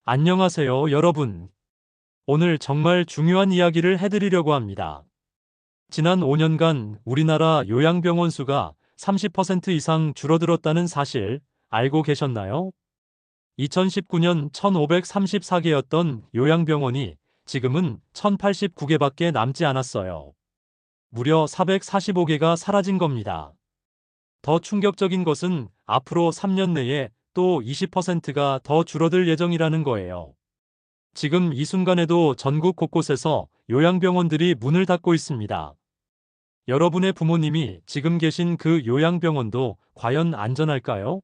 안녕하세요, 여러분. 오늘 정말 중요한 이야기를 해드리려고 합니다. 지난 5년간 우리나라 요양병원 수가 30% 이상 줄어들었다는 사실 알고 계셨나요? 2019년 1534개였던 요양병원이 지금은 1089개밖에 남지 않았어요. 무려 445개가 사라진 겁니다. 더 충격적인 것은 앞으로 3년 내에 또 20%가 더 줄어들 예정이라는 거예요. 지금 이 순간에도 전국 곳곳에서 요양병원들이 문을 닫고 있습니다. 여러분의 부모님이 지금 계신 그 요양병원도 과연 안전할까요?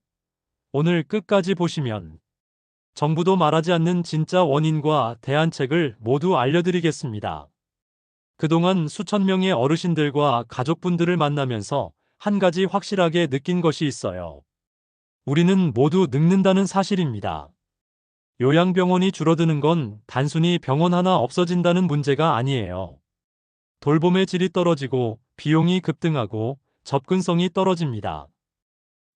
오늘 끝까지 보시면 정부도 말하지 않는 진짜 원인과 대안책을 모두 알려드리겠습니다. 그동안 수천 명의 어르신들과 가족분들을 만나면서 한 가지 확실하게 느낀 것이 있어요. 우리는 모두 늙는다는 사실입니다. 요양병원이 줄어드는 건 단순히 병원 하나 없어진다는 문제가 아니에요. 돌봄의 질이 떨어지고 비용이 급등하고 접근성이 떨어집니다.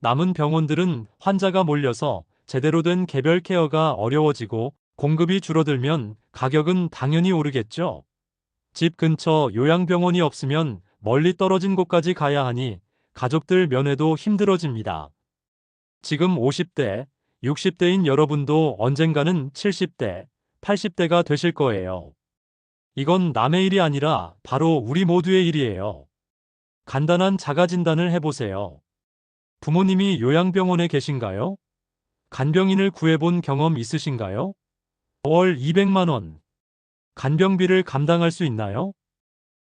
남은 병원들은 환자가 몰려서 제대로 된 개별 케어가 어려워지고 공급이 줄어들면 가격은 당연히 오르겠죠. 집 근처 요양병원이 없으면 멀리 떨어진 곳까지 가야 하니 가족들 면회도 힘들어집니다. 지금 50대, 60대인 여러분도 언젠가는 70대, 80대가 되실 거예요. 이건 남의 일이 아니라 바로 우리 모두의 일이에요. 간단한 자가 진단을 해보세요. 부모님이 요양병원에 계신가요? 간병인을 구해본 경험 있으신가요? 월 200만 원. 간병비를 감당할 수 있나요?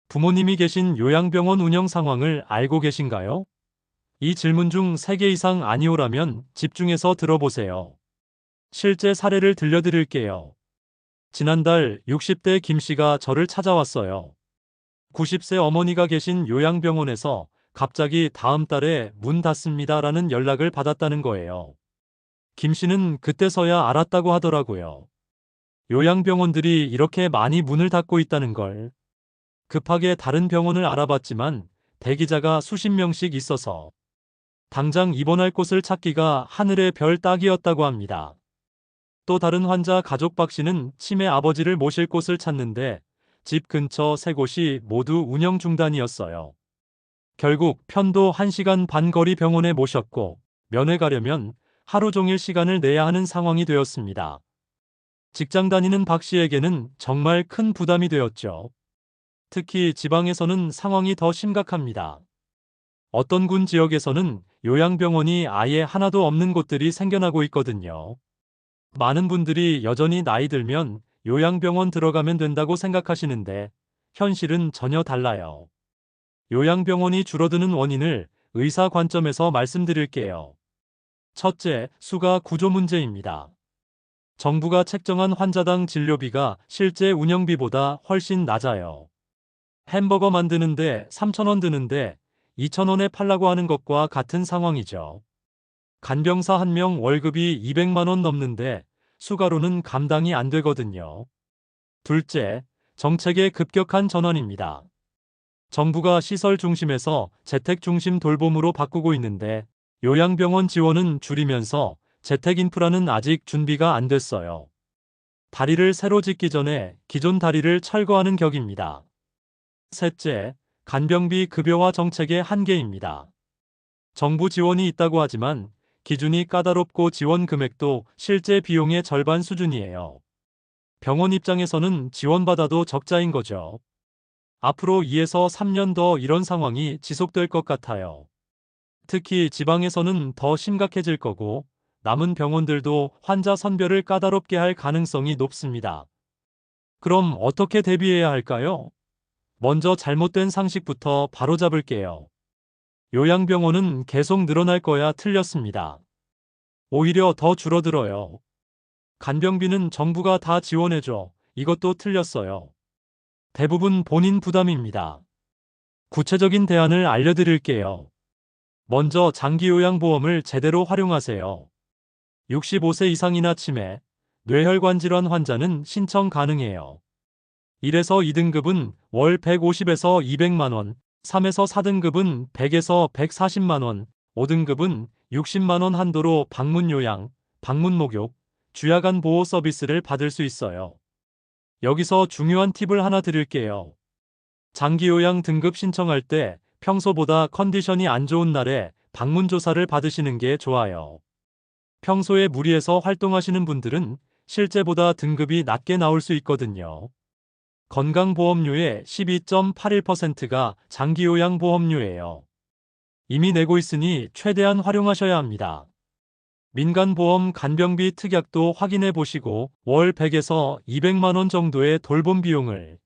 부모님이 계신 요양병원 운영 상황을 알고 계신가요? 이 질문 중 3개 이상 아니오라면 집중해서 들어보세요. 실제 사례를 들려드릴게요. 지난달 60대 김 씨가 저를 찾아왔어요. 90세 어머니가 계신 요양병원에서 갑자기 다음 달에 문 닫습니다라는 연락을 받았다는 거예요. 김 씨는 그때서야 알았다고 하더라고요. 요양병원들이 이렇게 많이 문을 닫고 있다는 걸. 급하게 다른 병원을 알아봤지만 대기자가 수십 명씩 있어서 당장 입원할 곳을 찾기가 하늘의 별 따기였다고 합니다. 또 다른 환자 가족 박 씨는 치매 아버지를 모실 곳을 찾는데 집 근처 3곳이 모두 운영 중단이었어요. 결국 편도 1시간 반 거리 병원에 모셨고 면회 가려면 하루 종일 시간을 내야 하는 상황이 되었습니다. 직장 다니는 박 씨에게는 정말 큰 부담이 되었죠. 특히 지방에서는 상황이 더 심각합니다. 어떤 군 지역에서는 요양병원이 아예 하나도 없는 곳들이 생겨나고 있거든요. 많은 분들이 여전히 나이 들면 요양병원 들어가면 된다고 생각하시는데 현실은 전혀 달라요. 요양병원이 줄어드는 원인을 의사 관점에서 말씀드릴게요. 첫째, 수가 구조 문제입니다. 정부가 책정한 환자당 진료비가 실제 운영비보다 훨씬 낮아요. 햄버거 만드는데 3,000원 드는데 2,000원에 팔라고 하는 것과 같은 상황이죠. 간병사 1명 월급이 200만 원 넘는데 수가로는 감당이 안 되거든요. 둘째, 정책의 급격한 전환입니다. 정부가 시설 중심에서 재택 중심 돌봄으로 바꾸고 있는데 요양병원 지원은 줄이면서 재택 인프라는 아직 준비가 안 됐어요. 다리를 새로 짓기 전에 기존 다리를 철거하는 격입니다. 셋째, 간병비 급여화 정책의 한계입니다. 정부 지원이 있다고 하지만 기준이 까다롭고 지원 금액도 실제 비용의 절반 수준이에요. 병원 입장에서는 지원받아도 적자인 거죠. 앞으로 2에서 3년 더 이런 상황이 지속될 것 같아요. 특히 지방에서는 더 심각해질 거고 남은 병원들도 환자 선별을 까다롭게 할 가능성이 높습니다. 그럼 어떻게 대비해야 할까요? 먼저 잘못된 상식부터 바로잡을게요. 요양병원은 계속 늘어날 거야 틀렸습니다. 오히려 더 줄어들어요. 간병비는 정부가 다 지원해줘. 이것도 틀렸어요. 대부분 본인 부담입니다. 구체적인 대안을 알려드릴게요. 먼저 장기요양보험을 제대로 활용하세요. 65세 이상이나 치매, 뇌혈관 질환 환자는 신청 가능해요. 1에서 2등급은 월 150에서 200만 원, 3에서 4등급은 100에서 140만 원, 5등급은 60만 원 한도로 방문 요양, 방문 목욕, 주야간 보호 서비스를 받을 수 있어요. 여기서 중요한 팁을 하나 드릴게요. 장기 요양 등급 신청할 때 평소보다 컨디션이 안 좋은 날에 방문 조사를 받으시는 게 좋아요. 평소에 무리해서 활동하시는 분들은 실제보다 등급이 낮게 나올 수 있거든요. 건강보험료의 12.81%가 장기요양보험료예요. 이미 내고 있으니 최대한 활용하셔야 합니다. 민간보험 간병비 특약도 확인해 보시고 월 100에서 200만 원 정도의 돌봄 비용을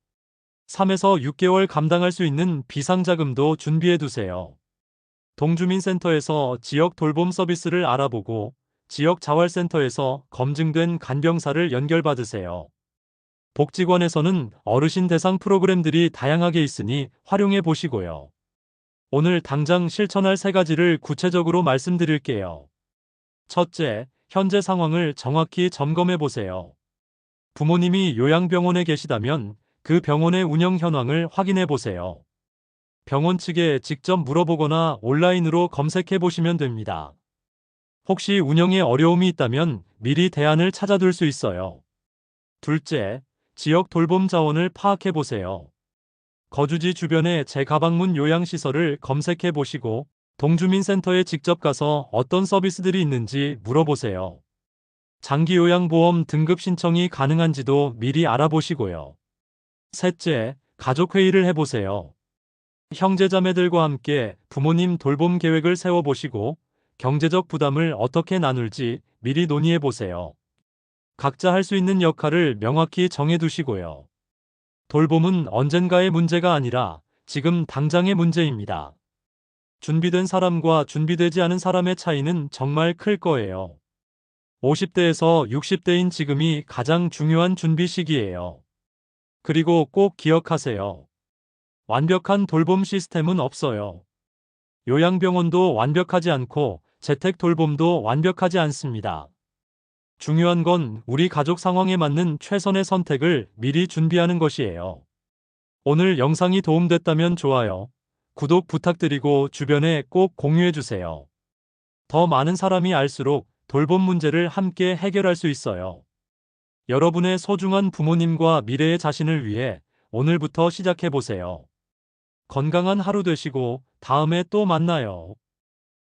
3에서 6개월 감당할 수 있는 비상자금도 준비해 두세요. 동주민센터에서 지역 돌봄 서비스를 알아보고 지역 자활센터에서 검증된 간병사를 연결받으세요. 복지관에서는 어르신 대상 프로그램들이 다양하게 있으니 활용해 보시고요. 오늘 당장 실천할 3가지를 구체적으로 말씀드릴게요. 첫째, 현재 상황을 정확히 점검해 보세요. 부모님이 요양병원에 계시다면 그 병원의 운영 현황을 확인해 보세요. 병원 측에 직접 물어보거나 온라인으로 검색해 보시면 됩니다. 혹시 운영에 어려움이 있다면 미리 대안을 찾아둘 수 있어요. 둘째, 지역 돌봄 자원을 파악해 보세요. 거주지 주변의 재가방문 요양시설을 검색해 보시고 동주민센터에 직접 가서 어떤 서비스들이 있는지 물어보세요. 장기요양보험 등급 신청이 가능한지도 미리 알아보시고요. 셋째, 가족회의를 해보세요. 형제자매들과 함께 부모님 돌봄 계획을 세워보시고 경제적 부담을 어떻게 나눌지 미리 논의해보세요. 각자 할 수 있는 역할을 명확히 정해두시고요. 돌봄은 언젠가의 문제가 아니라 지금 당장의 문제입니다. 준비된 사람과 준비되지 않은 사람의 차이는 정말 클 거예요. 50대에서 60대인 지금이 가장 중요한 준비 시기예요. 그리고 꼭 기억하세요. 완벽한 돌봄 시스템은 없어요. 요양병원도 완벽하지 않고 재택 돌봄도 완벽하지 않습니다. 중요한 건 우리 가족 상황에 맞는 최선의 선택을 미리 준비하는 것이에요. 오늘 영상이 도움됐다면 좋아요, 구독 부탁드리고 주변에 꼭 공유해주세요. 더 많은 사람이 알수록 돌봄 문제를 함께 해결할 수 있어요. 여러분의 소중한 부모님과 미래의 자신을 위해 오늘부터 시작해보세요. 건강한 하루 되시고 다음에 또 만나요.